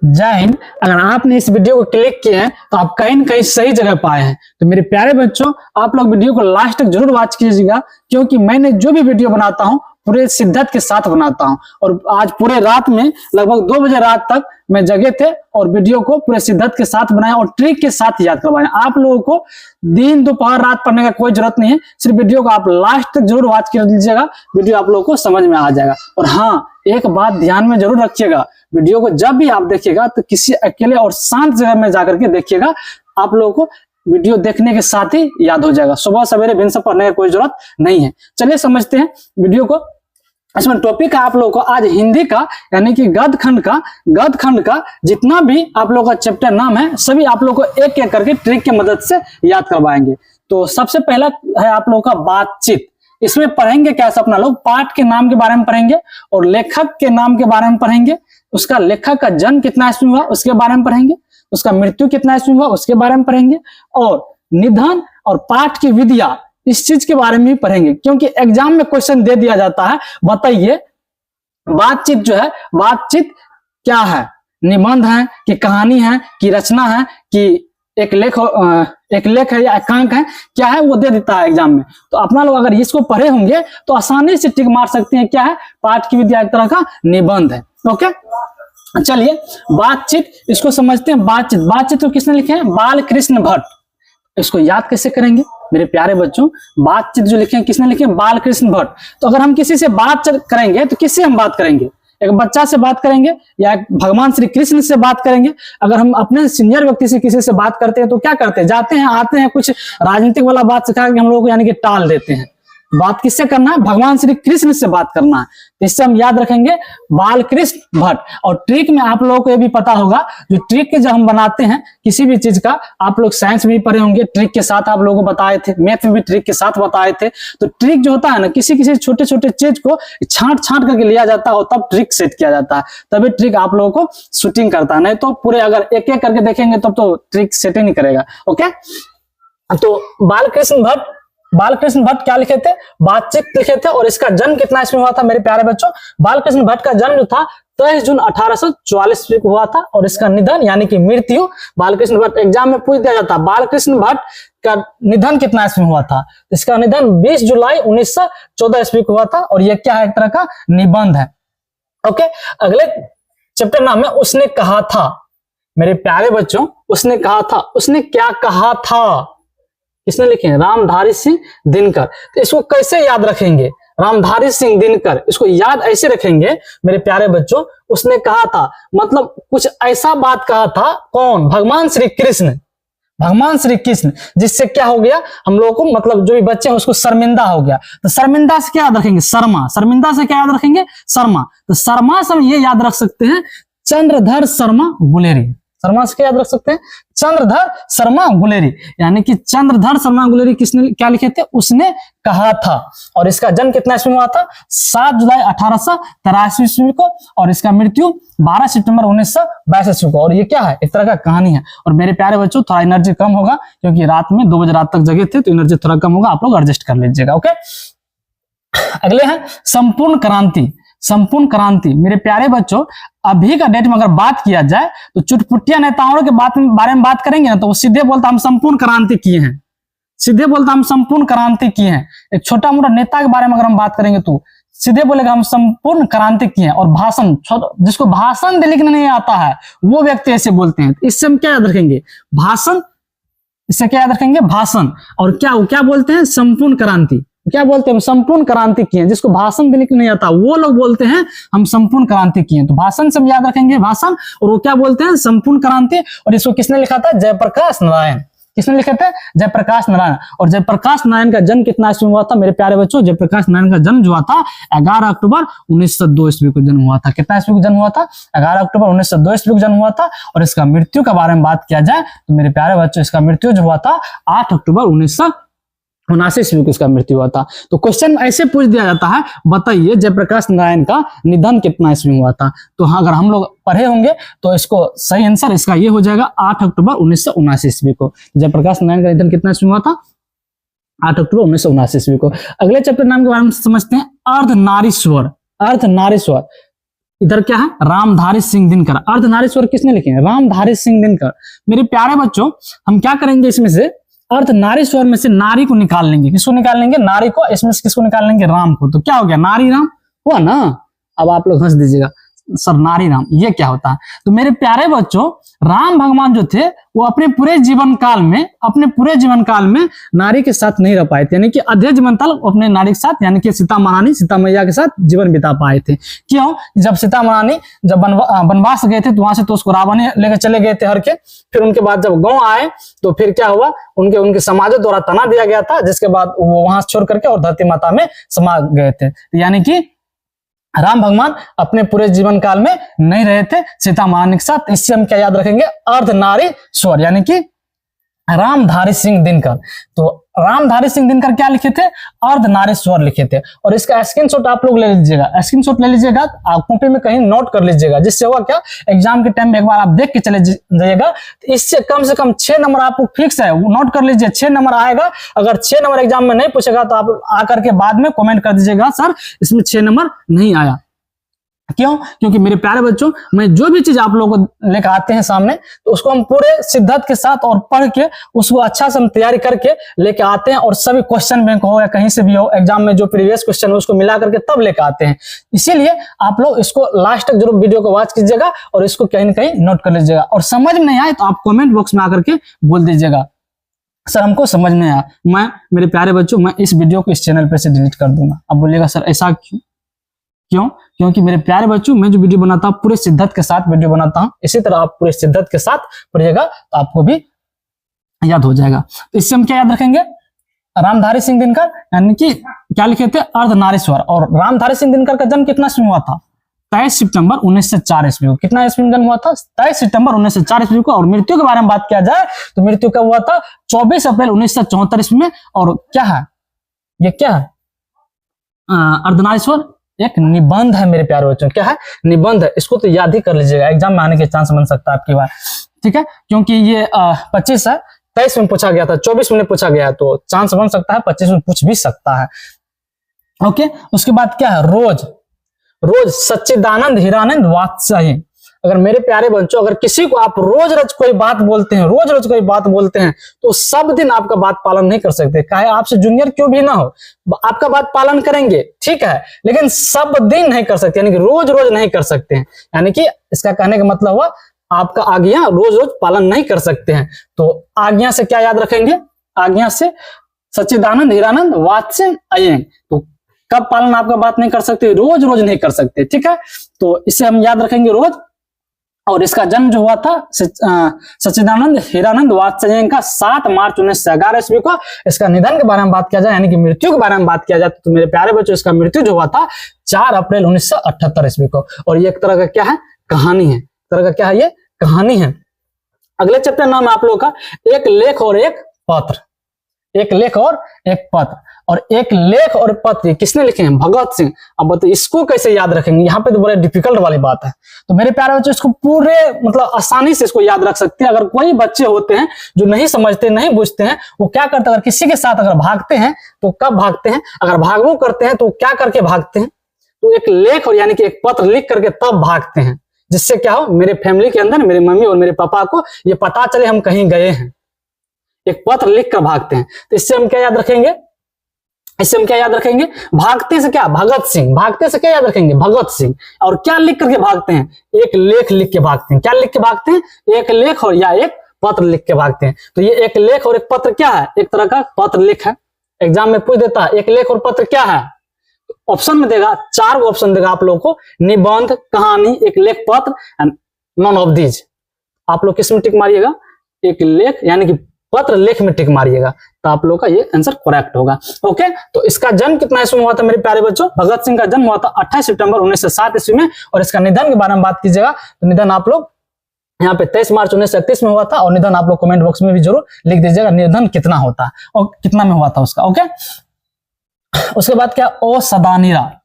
जय हिंद। अगर आपने इस वीडियो को क्लिक किए हैं तो आप कहीं न कहीं सही जगह पाए हैं। तो मेरे प्यारे बच्चों, आप लोग वीडियो को लास्ट तक जरूर वॉच कीजिएगा, क्योंकि मैंने जो भी वीडियो बनाता हूं पूरे शिद्दत के साथ बनाता हूं। और आज पूरे रात में लगभग 2 बजे रात तक मैं जगे थे और वीडियो को पूरे शिद्दत के साथ बनाया और ट्रिक के साथ याद करवाया। आप लोगों को दिन दोपहर रात पढ़ने का कोई जरूरत नहीं है, सिर्फ वीडियो को आप लास्ट तक जरूर वॉच कर लीजिएगा, वीडियो आप लोगों को समझ में आ जाएगा। और हाँ, एक बात ध्यान में जरूर रखिएगा, वीडियो को जब भी आप देखिएगा तो किसी अकेले और शांत जगह में जाकर के देखिएगा। आप लोगों को वीडियो देखने के साथ ही याद हो जाएगा, सुबह सवेरे बिन से पढ़ने की कोई जरूरत नहीं है। चलिए समझते हैं वीडियो को। इसमें टॉपिक है आप लोगों को आज हिंदी का, यानी कि गद्य खंड का जितना भी आप लोगों का चैप्टर नाम है सभी आप लोगों को एक एक करके ट्रिक की मदद से याद करवाएंगे। तो सबसे पहला है आप लोगों का बातचीत। इसमें पढ़ेंगे क्या अपना लोग, पाठ के नाम के बारे में पढ़ेंगे और लेखक के नाम के बारे में पढ़ेंगे। उसका लेखक का जन्म कितना ईस्वी हुआ उसके बारे में पढ़ेंगे, उसका मृत्यु कितना ईस्वी हुआ उसके बारे में पढ़ेंगे, और निधन और पाठ की विधियां इस चीज के बारे में भी पढ़ेंगे, क्योंकि एग्जाम में क्वेश्चन दे दिया जाता है। बताइए बातचीत जो है, बातचीत क्या है, निबंध है कि कहानी है कि रचना है कि एक लेख है या एकांक है, क्या है वो दे देता है एग्जाम में। तो अपना लोग अगर इसको पढ़े होंगे तो आसानी से टिक मार सकते हैं। क्या है, पाठ की विद्या एक तरह का निबंध है। ओके, चलिए बातचीत इसको समझते हैं। बातचीत तो किसने लिखे हैं, बालकृष्ण भट्ट। इसको याद कैसे करेंगे मेरे प्यारे बच्चों, बातचीत जो लिखे हैं किसने लिखे हैं, बालकृष्ण भट्ट। तो अगर हम किसी से बात करेंगे तो किससे हम बात करेंगे, एक बच्चा से बात करेंगे या भगवान श्री कृष्ण से बात करेंगे। अगर हम अपने सीनियर व्यक्ति से किसी से बात करते हैं तो क्या करते हैं, जाते हैं आते हैं, कुछ राजनीतिक वाला बात सिखा के हम लोगों को यानी कि टाल देते हैं। बात किससे करना है, भगवान श्री कृष्ण से बात करना है। तो इससे हम याद रखेंगे बालकृष्ण भट्ट। और ट्रिक में आप लोगों को ये भी पता होगा, जो ट्रिक जब हम बनाते हैं किसी भी चीज का, आप लोग साइंस में भी पढ़े होंगे, ट्रिक के साथ आप लोगों को बताए थे, मैथ में भी ट्रिक के साथ बताए थे। तो ट्रिक जो होता है ना, किसी छोटे छोटे चीज को छांट करके लिया जाता है और तब ट्रिक सेट किया जाता है, तभी ट्रिक आप लोगों को शूटिंग करता है। नहीं तो पूरे अगर एक एक करके देखेंगे तब तो ट्रिक सेट ही नहीं करेगा। ओके, तो बालकृष्ण भट्ट क्या लिखे थे, बातचीत लिखे थे। और इसका जन्म कितना ईस्वी हुआ था मेरे प्यारे बच्चों, बालकृष्ण भट्ट का जन्म जो था 23 जून 1844 ईस्वी को हुआ था। और इसका निधन यानी कि मृत्यु, बालकृष्ण भट्ट एग्जाम में पूछ दिया जाता, बालकृष्ण भट्ट का निधन कितना ईस्वी में हुआ था। इसका निधन 20 जुलाई 1914 ईस्वी को हुआ था। और यह क्या है, एक तरह का निबंध है। ओके, अगले चैप्टर नाम है उसने कहा था। मेरे प्यारे बच्चों, उसने कहा था, उसने क्या कहा था, इसने लिखे हैं रामधारी सिंह दिनकर। तो इसको कैसे याद रखेंगे, रामधारी सिंह दिनकर, इसको याद ऐसे रखेंगे मेरे प्यारे बच्चों। उसने कहा था मतलब कुछ ऐसा बात कहा था, कौन, भगवान श्री कृष्ण, जिससे क्या हो गया हम लोगों को, मतलब जो भी बच्चे हैं उसको शर्मिंदा हो गया। तो शर्मिंदा से क्या याद रखेंगे, शर्मिंदा से क्या याद रखेंगे, शर्मा। तो शर्मा से हम ये याद रख सकते हैं चंद्रधर शर्मा गुलेरी। शर्मा से क्या याद रख सकते हैं, चंद्रधर शर्मा गुलेरी, यानी कि चंद्रधर शर्मा गुलेरी किसने क्या लिखे थे, उसने कहा था। और इसका जन्म कितना ईस्वी में हुआ था, 7 जुलाई 1883 ईस्वी को। और इसका मृत्यु 12 सितंबर 1922 ईस्वी को। और ये क्या है, एक तरह का कहानी है। और मेरे प्यारे बच्चों, थोड़ा एनर्जी कम होगा क्योंकि रात में 2 बजे रात तक जगे थे, तो एनर्जी थोड़ा कम होगा, आप लोग एडजस्ट कर लीजिएगा। ओके, अगले हैं संपूर्ण क्रांति। मेरे प्यारे बच्चों, अभी का डेट में अगर बात किया जाए तो चुटपुटिया नेताओं के बारे में बात करेंगे ना, तो वो सीधे बोलता हम संपूर्ण क्रांति किए हैं। एक छोटा मोटा नेता के बारे में अगर हम बात करेंगे तो सीधे बोलेगा हम संपूर्ण क्रांति किए हैं। और भाषण, जिसको भाषण लिखना नहीं आता है वो व्यक्ति ऐसे बोलते हैं। इससे हम क्या याद रखेंगे, भाषण। इससे क्या याद रखेंगे, भाषण। और क्या बोलते हैं, संपूर्ण क्रांति। क्या बोलते हैं, संपूर्ण क्रांति किए। जिसको भाषण देने नहीं आता वो लोग बोलते हैं हम संपूर्ण क्रांति किए। तो भाषण से हम याद रखेंगे भाषण, और वो क्या बोलते हैं, संपूर्ण क्रांति। और इसको किसने लिखा था, जयप्रकाश नारायण। किसने लिखे थे, जयप्रकाश नारायण। और जयप्रकाश नारायण का जन्म कितना ईस्वी में हुआ था मेरे प्यारे बच्चों, जयप्रकाश नारायण का जन्म जो हुआ था 11 अक्टूबर 1902 ईस्वी को जन्म हुआ था। कितना ईस्वी को जन्म हुआ था, 11 अक्टूबर 1902 ईस्वी को जन्म हुआ था। और इसका मृत्यु के बारे में बात किया जाए तो मेरे प्यारे बच्चों, इसका मृत्यु जो हुआ था 8 अक्टूबर 1979 ईस्वी को इसका मृत्यु हुआ था। तो क्वेश्चन ऐसे पूछ दिया जाता है, बताइए जयप्रकाश नारायण का निधन कितना ईस्वी में हुआ था। तो हाँ, अगर हम लोग पढ़े होंगे तो इसको सही आंसर इसका ये हो जाएगा 8 अक्टूबर 1979 ईस्वी को। जयप्रकाश नारायण का निधन कितना ईस्वी में हुआ था, 8 अक्टूबर 1979 ईस्वी को। अगले चैप्टर नाम के बारे में समझते हैं, अर्धनारीश्वर। इधर क्या है, रामधारी सिंह दिनकर। अर्धनारीश्वर किसने लिखे हैं, रामधारी सिंह दिनकर। मेरे प्यारे बच्चों, हम क्या करेंगे, इसमें से अर्धनारीश्वर में से नारी को निकाल लेंगे। किसको निकाल लेंगे, नारी को। इसमें से किसको निकाल लेंगे, राम को। तो क्या हो गया, नारी राम हुआ ना। अब आप लोग हंस दीजिएगा, सर नारी राम ये क्या होता है। तो मेरे प्यारे बच्चों, राम भगवान जो थे वो अपने पूरे जीवन काल में नारी के साथ नहीं रह पाए थे, यानी कि आधे जीवन काल अपने नारी के साथ, यानी कि सीता महारानी, सीता मैया के साथ जीवन बिता पाए थे। क्यों, जब सीता महारानी जब वनवास गए थे तो वहां से तो उसको रावण लेकर चले गए थे हर के। फिर उनके बाद जब गांव आए तो फिर क्या हुआ, उनके समाजों द्वारा तना दिया गया था, जिसके बाद वो वहां छोड़ करके और धरती माता में समा गए थे। यानी कि राम भगवान अपने पूरे जीवन काल में नहीं रहे थे सीता महारानी के साथ। इससे हम क्या याद रखेंगे, अर्धनारीश्वर, यानी कि रामधारी सिंह दिनकर। तो रामधारी सिंह दिनकर क्या लिखे थे, अर्धनारीश्वर लिखे थे। और इसका स्क्रीनशॉट आप लोग ले लीजिएगा, स्क्रीनशॉट ले लीजिएगा, आप कॉपी में कहीं नोट कर लीजिएगा, जिससे होगा क्या, एग्जाम के टाइम में एक बार आप देख के चले जाइएगा। तो इससे कम से कम 6 नंबर आपको फिक्स है, नोट कर लीजिए, 6 नंबर आएगा। अगर 6 नंबर एग्जाम में नहीं पूछेगा तो आप आकर के बाद में कमेंट कर दीजिएगा, सर इसमें 6 नंबर नहीं आया। क्यों, क्योंकि मेरे प्यारे बच्चों, मैं जो भी चीज आप लोगों को लेकर आते हैं सामने, तो उसको हम पूरे शिद्दत के साथ और पढ़ के उसको अच्छा से हम तैयारी करके लेके आते हैं। और सभी क्वेश्चन बैंक हो या कहीं से भी हो, एग्जाम में जो प्रीवियस क्वेश्चन है उसको मिला करके तब लेकर आते हैं। इसीलिए आप लोग इसको लास्ट तक जरूर वीडियो को वॉच कीजिएगा और इसको कहीं ना कहीं नोट कर लीजिएगा। और समझ में नहीं आए तो आप कॉमेंट बॉक्स में आकर के बोल दीजिएगा, सर हमको समझ में आया। मेरे प्यारे बच्चों, मैं इस वीडियो को इस चैनल पर से डिलीट कर दूंगा। अब बोलिएगा सर ऐसा क्यों? क्योंकि मेरे प्यारे बच्चों, मैं जो वीडियो बनाता हूँ पूरे शिद्दत के साथ वीडियो बनाता हूँ। इसी तरह आप पूरे शिद्दत के साथ पढ़िएगा तो आपको भी याद हो जाएगा। तो इससे हम क्या याद रखेंगे, रामधारी सिंह दिनकर, यानी कि क्या लिखे थे, अर्धनारीश्वर। और रामधारी सिंह दिनकर का जन्म कितना ईस्वी में हुआ था, 23 सितंबर 1904 ईस्वी को। कितना ईस्वी में जन्म हुआ था, 23 सितंबर 1904 ईस्वी को। और मृत्यु के बारे में बात किया जाए तो मृत्यु कब हुआ था, 24 अप्रैल 1974 ईस्वी में। और क्या है, ये क्या है, अर्धनारीश्वर एक निबंध है मेरे प्यारे बच्चों। क्या है, निबंध है। इसको तो याद ही कर लीजिएगा, एग्जाम में आने के चांस बन सकता है आपकी बार, ठीक है। क्योंकि ये 25 है, 23 में पूछा गया था, 24 में पूछा गया, तो चांस बन सकता है 25 में पूछ भी सकता है। ओके, उसके बाद क्या है, रोज सच्चिदानंद हीरानंद वात्सल्य। अगर मेरे प्यारे बच्चों, अगर किसी को आप रोज रोज कोई बात बोलते हैं, तो सब दिन आपका बात पालन नहीं कर सकते, चाहे आपसे जूनियर क्यों भी ना हो, आपका बात पालन करेंगे, ठीक है, लेकिन सब दिन नहीं कर सकते, यानी कि रोज रोज नहीं कर सकते हैं। यानी कि इसका कहने का मतलब हुआ आपका आज्ञा रोज रोज पालन नहीं कर सकते हैं। तो आज्ञा से क्या याद रखेंगे, आज्ञा से सच्चिदानंद हीरानंद वात्सल्य। तो कब पालन आपका बात नहीं कर सकते, रोज रोज नहीं कर सकते, ठीक है। तो इसे हम याद रखेंगे रोज। और इसका जन्म जो हुआ था सच्चिदानंद हीरानंद वात्सल्य का 7 मार्च 1911 ईस्वी को। इसका निधन के बारे में बात किया जाए, यानी कि मृत्यु के बारे में बात किया जाए, तो मेरे प्यारे बच्चों, इसका मृत्यु जो हुआ था 4 अप्रैल 1978 ईस्वी को। और ये एक तरह का क्या है, कहानी है, तरह का क्या है, ये कहानी है। अगले चैप्टर नाम है आप लोगों का एक लेख और एक पत्र। एक लेख और एक पत्र। और एक लेख और पत्र किसने लिखे हैं, भगत सिंह। अब बताइए इसको कैसे याद रखेंगे, यहाँ पे तो बड़े डिफिकल्ट वाली बात है। तो मेरे प्यारे बच्चों, इसको पूरे मतलब आसानी से इसको याद रख सकते हैं। अगर कोई बच्चे होते हैं जो नहीं समझते, नहीं बुझते हैं, वो क्या करते हैं, अगर किसी के साथ अगर भागते हैं तो कब भागते हैं, अगर भागवो करते हैं तो क्या करके भागते हैं, तो एक लेख और यानी कि एक पत्र लिख करके तब भागते हैं, जिससे क्या हो, मेरे फैमिली के अंदर मेरे मम्मी और मेरे पापा को ये पता चले हम कहीं गए हैं। एक पत्र लिख कर भागते हैं। तो इससे हम क्या याद रखेंगे, भागते से क्या, भगत सिंह। भागते से क्या याद रखेंगे, भगत सिंह। और क्या लिख करके भागते हैं, एक लेख लिख के भागते हैं। क्या लिख के भागते हैं, एक लेख और या एक पत्र लिख के भागते हैं। तो ये एक लेख और एक पत्र क्या है, एक तरह का पत्र लिख है। एग्जाम में पूछ देता है एक लेख और पत्र क्या है, ऑप्शन में देगा, 4 ऑप्शन देगा आप लोगों को, निबंध, कहानी, एक लेख, पत्र एंड नॉन ऑफ दीज। आप लोग किस में टिक मारिएगा, एक लेख यानी कि पत्र लेख में टिक मारिएगा, तो आप लोग का ये आंसर करेक्ट होगा। ओके, तो इसका जन्म कितना ईस्वी में हुआ था मेरे प्यारे बच्चों, भगत सिंह का जन्म हुआ था 28 सितंबर 1907 ईस्वी में। और इसका निधन के बारे में बात कीजिएगा तो निधन आप लोग यहाँ पे 23 मार्च 1931 में हुआ था। और निधन आप लोग कमेंट बॉक्स में भी जरूर लिख दीजिएगा निधन कितना होता है और कितना में हुआ था उसका। ओके, उसके बाद क्या, ओ सदानीरा।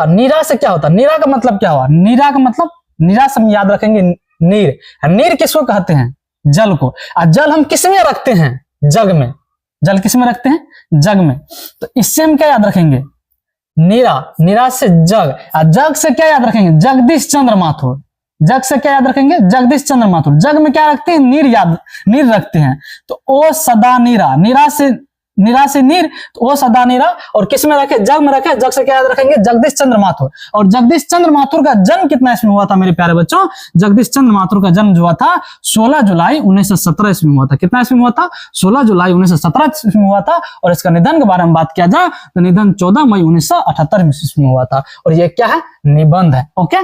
नीरा से क्या होता है, नीरा का मतलब क्या हुआ, नीरा का मतलब, नीरा से हम याद रखेंगे नीर। नीर किसको कहते हैं, जल को। और जल हम किस में रखते हैं, जग में। जल किस में रखते हैं, जग में। तो इससे हम क्या याद रखेंगे, नीरा, नीरा से जग, और जग से क्या याद रखेंगे? जगदीश चंद्र माथुर। जग से क्या याद रखेंगे? जगदीश चंद्र माथुर। जग में क्या रखते हैं? नीर रखते हैं। तो ओ सदा नीरा, नीरा से नीर, तो ओ सदा नीरा। और किस में रखे? जग में रखे। जग से क्या याद रखेंगे? जगदीश चंद्र माथुर। और जगदीश चंद्र माथुर का जन्म कितना इसमें हुआ था मेरे प्यारे बच्चों? जगदीश चंद्र माथुर का जन्म जो हुआ था 16 जुलाई 1917 ईस्वी में हुआ था। कितना ईस्वी में हुआ था? 16 जुलाई 1917 ईस्वी में हुआ था। और इसका निधन के बारे में बात किया जाए तो निधन 14 मई 1978 ईस्वी में हुआ था। और ये क्या है? निबंध है। ओके,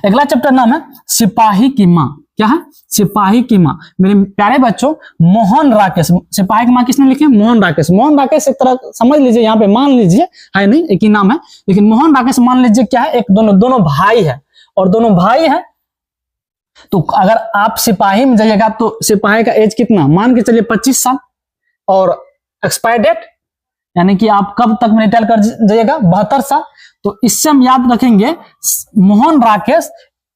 अगला चैप्टर नाम है सिपाही की माँ। क्या है? सिपाही की माँ। मेरे प्यारे बच्चों, मोहन राकेश, सिपाही की माँ किसने लिखी है? मोहन राकेश। मोहन राकेश एक तरह समझ लीजिए, यहाँ पे मान लीजिए है नहीं, एक ही नाम है, लेकिन मोहन राकेश मान लीजिए क्या है? एक दोनों भाई है, और दोनों भाई है। तो अगर आप सिपाही में जाइएगा तो सिपाही का एज कितना? मान के चलिए 25 साल। और एक्सपायर डेट यानी कि आप कब तक में रिटायर कर जाइएगा? 72 साल। तो इससे हम याद रखेंगे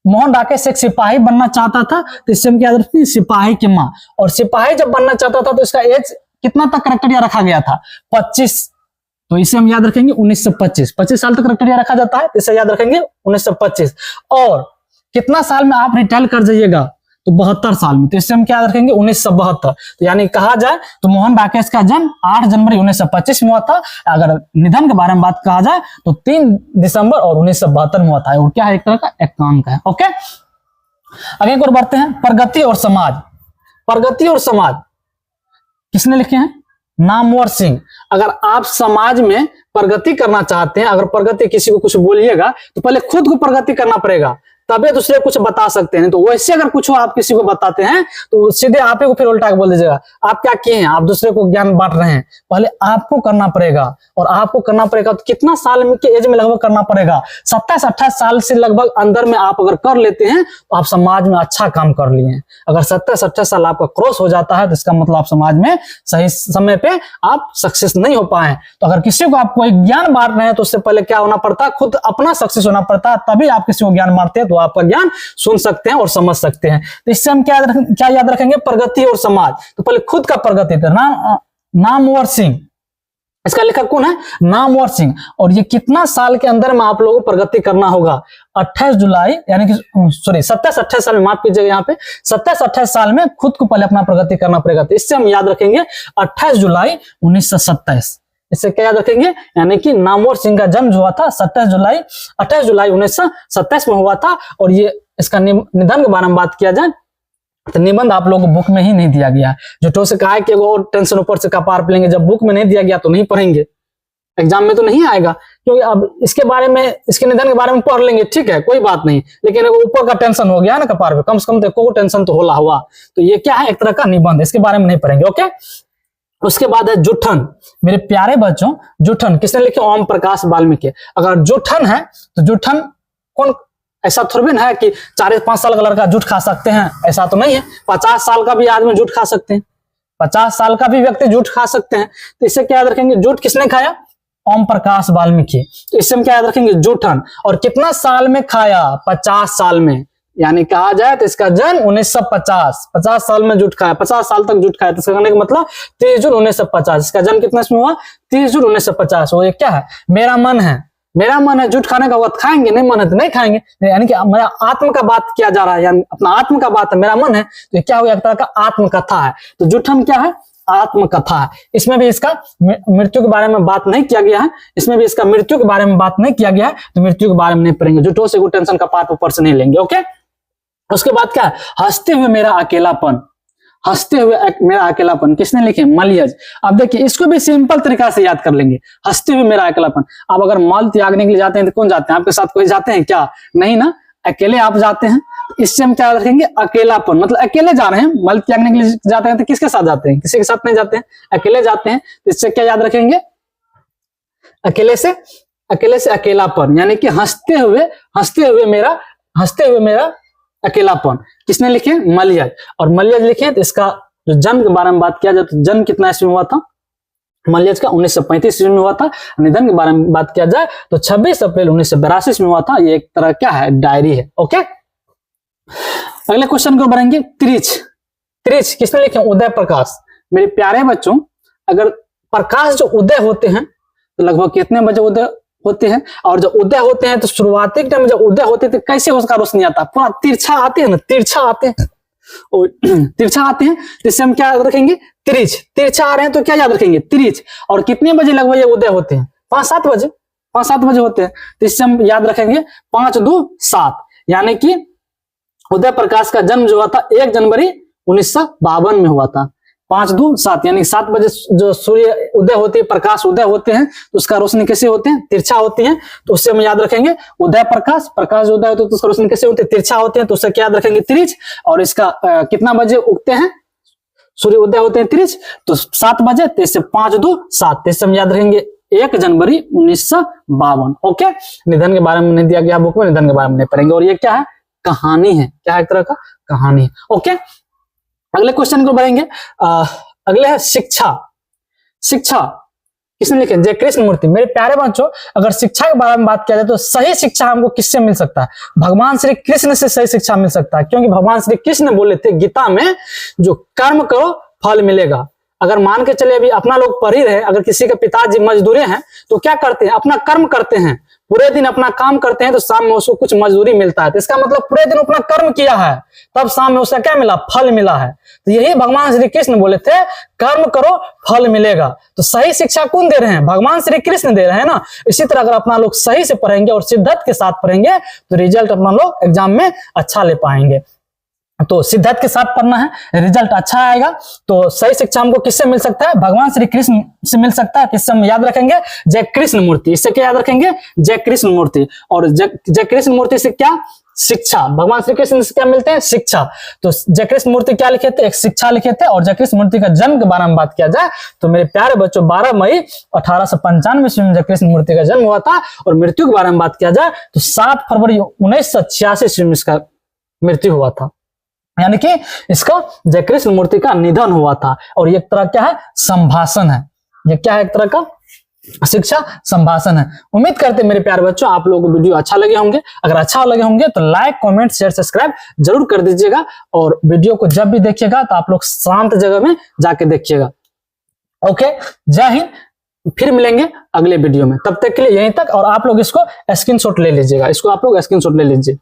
मोहन राकेश एक सिपाही बनना चाहता था, तो इससे हम क्या याद रखेंगे? सिपाही की माँ। और सिपाही जब बनना चाहता था तो इसका एज कितना तक करेक्टरिया रखा गया था? 25। तो इसे हम याद रखेंगे 1925। 25 साल तक करेक्टरिया रखा जाता है, तो इसे याद रखेंगे 1925। और कितना साल में आप रिटायर कर जाइएगा? तो 72 साल में, तो इससे हम क्या याद रखेंगे? 1972। तो यानी कहा जाए तो मोहन राकेश का जन्म 8 जनवरी 1925 में हुआ था। अगर निधन के बारे में बात कहा जाए तो 3 दिसंबर और 1972 में हुआ था। और क्या है? एक तरह का एकांक है। ओके, आगे की ओर बढ़ते हैं। प्रगति और समाज। प्रगति और समाज किसने लिखे हैं? नामवर सिंह। अगर आप समाज में प्रगति करना चाहते हैं, अगर प्रगति किसी को कुछ बोलिएगा तो पहले खुद को प्रगति करना पड़ेगा, तभी दूसरे कुछ बता सकते हैं। तो वैसे अगर कुछ आप किसी को बताते हैं तो सीधे आप ही को फिर उल्टा बोल दीजिएगा, आप क्या किए हैं? आप दूसरे को ज्ञान बांट रहे हैं। पहले आपको करना पड़ेगा, और आपको करना पड़ेगा तो कितना साल में के एज में लगभग करना पड़ेगा? 27-28 साल से लगभग अंदर में आप अगर कर लेते हैं तो आप समाज में अच्छा काम कर लिए हैं। अगर 27-28 साल आपका क्रॉस हो जाता है तो इसका मतलब आप समाज में सही समय पे आप सक्सेस नहीं हो पाए। तो अगर किसी को आप कोई ज्ञान बांट रहे हैं तो उससे पहले क्या होना पड़ता है? खुद अपना सक्सेस होना पड़ता है, तभी आप किसी को ज्ञान बांटते हैं तो आपका ज्ञान सुन सकते हैं और समझ सकते हैं। तो इससे हम क्या याद रखेंगे? प्रगति और समाज। तो पहले खुद का प्रगति था। नामवर सिंह, इसका लेखक कौन है? नामवर सिंह। और ये कितना साल के अंदर में आप लोगों को प्रगति करना होगा? 28 जुलाई यानी कि 27-28 साल में, माफ कीजिएगा, यहाँ पे 27-28 साल में खुद को पहले अपना प्रगति करना पड़ेगा। तो इससे हम याद रखेंगे 28 जुलाई 1927। इससे क्या याद रखेंगे? यानी कि नामवर सिंह का जन्म जो हुआ था 28 जुलाई 1927 में हुआ था। और ये इसका निधन के बारे में बात किया जाए तो निबंध आप लोगों को बुक में ही नहीं दिया गया। जो से कहा है कि वो टेंशन ऊपर से कपार पे लेंगे, जब बुक में नहीं दिया गया तो नहीं पढ़ेंगे, एग्जाम में तो नहीं आएगा। क्योंकि अब इसके बारे में, इसके निधन के बारे में पढ़ लेंगे, ठीक है, कोई बात नहीं, लेकिन ऊपर का टेंशन हो गया ना कपार पे, कम से कम देखो टेंशन तो होला हुआ। तो ये क्या है? एक तरह का निबंध, इसके बारे में नहीं पढ़ेंगे। ओके, उसके बाद है जुठन। मेरे प्यारे बच्चों, जुठन किसने लिखे? ओम प्रकाश वाल्मीकि। अगर जुठन है तो जुठन कौन? ऐसा थोड़ी ना है कि 4-5 साल का लड़का जुट खा सकते हैं, ऐसा तो नहीं है। 50 साल का भी आदमी जुट खा सकते हैं, 50 साल का भी व्यक्ति जुट खा सकते हैं। तो इससे क्या याद रखेंगे? जुट किसने खाया? ओम प्रकाश वाल्मीकि। तो इससे हम क्या याद रखेंगे? जुठन। और कितना साल में खाया? 50 साल में। यानी कहा जाए तो इसका जन्म 1950, 50 साल में जुट खाया, 50 साल तक जुट खाया। तो इसका कहने का मतलब 30 जून 1950। इसका जन्म कितना इसमें हुआ? 30 जून 1950। वो ये क्या है? मेरा मन है जुट खाने का, वक्त खाएंगे, नहीं मन है तो नहीं खाएंगे। यानी कि मेरा आत्म का बात किया जा रहा है, यानी अपना आत्म का बात है, मेरा मन है। तो ये क्या हुआ? एक तरह का आत्मकथा है। तो जुठन क्या है? आत्मकथा है। इसमें भी इसका मृत्यु के बारे में बात नहीं किया गया है, इसमें भी इसका मृत्यु के बारे में बात नहीं किया गया है। तो मृत्यु के बारे में नहीं पढ़ेंगे, जुटो से कोई टेंशन का पार्ट ऊपर से नहीं लेंगे। ओके, उसके बाद क्या है? हंसते हुए मेरा अकेलापन। हंसते हुए मेरा अकेलापन किसने लिखे? मलयज। अब देखिए, इसको भी सिंपल तरीका से याद कर लेंगे। हंसते हुए मेरा अकेलापन। आप अगर मल त्यागने के लिए जाते हैं तो कौन जाते हैं? आपके साथ कोई जाते हैं क्या? नहीं ना, अकेले आप जाते हैं। इससे हम क्या रखेंगे? अकेलापन, मतलब अकेले जा रहे हैं, मल त्यागने के लिए जाते हैं तो किसके साथ जाते हैं? किसी के साथ नहीं जाते हैं, अकेले जाते हैं। इससे क्या याद रखेंगे? अकेले से अकेलापन, यानी कि हंसते हुए मेरा अकेलापन किसने लिखे? मलयज। और मलयज लिखे तो इसका जो जन्म के बारे में बात किया जाए तो जन्म कितना ईस्वी में हुआ था? मलयज का 1935 ईस्वी में हुआ था। निधन के बारे में बात किया जाए तो 26 अप्रैल 1982 में हुआ था। ये एक तरह क्या है? डायरी है। ओके, अगले क्वेश्चन को बढ़ेंगे। त्रिच किसने लिखे? उदय प्रकाश। मेरे प्यारे बच्चों, अगर प्रकाश जो उदय होते हैं तो लगभग कितने बजे उदय होते हैं? और जब उदय होते हैं तो शुरुआती टाइम में जब उदय होते हैं तो कैसे उसका रोशनी आता है? पूरा तिरछा आते हैं ना, तिरछा आते हैं और तिरछा आते हैं, तो इससे हम क्या याद रखेंगे? तिरछ। तिरछा आ रहे हैं तो क्या याद रखेंगे? तिरछ। और कितने बजे लगभग ये उदय होते हैं? 5-7 बजे, 5-7 बजे होते हैं, तो इससे हम याद रखेंगे 5-2-7, यानी कि उदय प्रकाश का जन्म जो हुआ था 1 जनवरी 1952 में हुआ था। 5-2-7 यानी 7 बजे जो सूर्य उदय होती है, प्रकाश उदय होते हैं, तो उसका रोशनी कैसे होते हैं? तिरछा होती है। तो उससे हम याद रखेंगे उदय प्रकाश, प्रकाश उदय होते हैं तो उसका रोशनी कैसे होते हैं? तिरछा होते हैं, तो उससे क्या याद रखेंगे? तिरछ। और इसका कितना बजे उगते हैं सूर्य उदय होते हैं? तिरछ। तो 7 बजे, तो इससे 5-2-7, इससे हम याद रखेंगे 1 जनवरी 1952। ओके, निधन के बारे में नहीं दिया गया बुक में, निधन के बारे में नहीं पढ़ेंगे। और ये क्या है? कहानी है। क्या है? एक तरह का कहानी है। ओके, अगले क्वेश्चन को बढ़ेंगे। अगले है शिक्षा। शिक्षा किसने लिखे? जय कृष्ण मूर्ति। मेरे प्यारे बच्चों, अगर शिक्षा के बारे में बात किया जाए तो सही शिक्षा हमको किससे मिल सकता है? भगवान श्री कृष्ण से सही शिक्षा मिल सकता है, क्योंकि भगवान श्री कृष्ण बोले थे गीता में, जो कर्म करो फल मिलेगा। अगर मान के चले अभी अपना लोग पढ़ ही रहे, अगर किसी के पिताजी मजदूरे हैं तो क्या करते हैं? अपना कर्म करते हैं, पूरे दिन अपना काम करते हैं, तो शाम में उसको कुछ मजदूरी मिलता है। तो इसका मतलब पूरे दिन अपना कर्म किया है, तब शाम में उसका क्या मिला? फल मिला है। तो यही भगवान श्री कृष्ण बोले थे, कर्म करो फल मिलेगा। तो सही शिक्षा कौन दे रहे हैं? भगवान श्री कृष्ण दे रहे हैं ना। इसी तरह अगर अपना लोग सही से पढ़ेंगे और शिद्दत के साथ पढ़ेंगे तो रिजल्ट अपना लोग एग्जाम में अच्छा ले पाएंगे। तो शिद्दत के साथ पढ़ना है, रिजल्ट अच्छा आएगा। तो सही शिक्षा हमको किससे मिल सकता है? भगवान श्री कृष्ण से मिल सकता है। किससे हम याद रखेंगे? जय कृष्ण मूर्ति। इससे क्या याद रखेंगे? जय कृष्ण मूर्ति। और जय कृष्ण मूर्ति से क्या? शिक्षा। भगवान श्री कृष्ण से क्या मिलते हैं? शिक्षा। तो जय कृष्ण मूर्ति क्या लिखे थे? एक शिक्षा लिखे थे। और जय कृष्ण मूर्ति का जन्म के बारे में बात किया जाए तो मेरे प्यारे बच्चों 12 मई 1895 ईस्वी में जय कृष्ण मूर्ति का जन्म हुआ था। और मृत्यु के बारे में बात किया जाए तो 7 फरवरी 1986 ईस्वी में इसका मृत्यु हुआ था, यानी कि इसका जय कृष्ण मूर्ति का निधन हुआ था। और ये एक तरह क्या है? संभाषण है। ये क्या है? एक तरह का शिक्षा संभाषण है। उम्मीद करते हैं मेरे प्यारे बच्चों आप लोगों को वीडियो अच्छा लगे होंगे। अगर अच्छा लगे होंगे तो लाइक, कमेंट, शेयर, सब्सक्राइब जरूर कर दीजिएगा। और वीडियो को जब भी देखिएगा तो आप लोग शांत जगह में जाके देखिएगा। ओके, जय हिंद। फिर मिलेंगे अगले वीडियो में, तब तक के लिए यहीं तक। और आप लोग इसको स्क्रीनशॉट ले लीजिएगा, इसको आप लोग स्क्रीनशॉट ले लीजिए।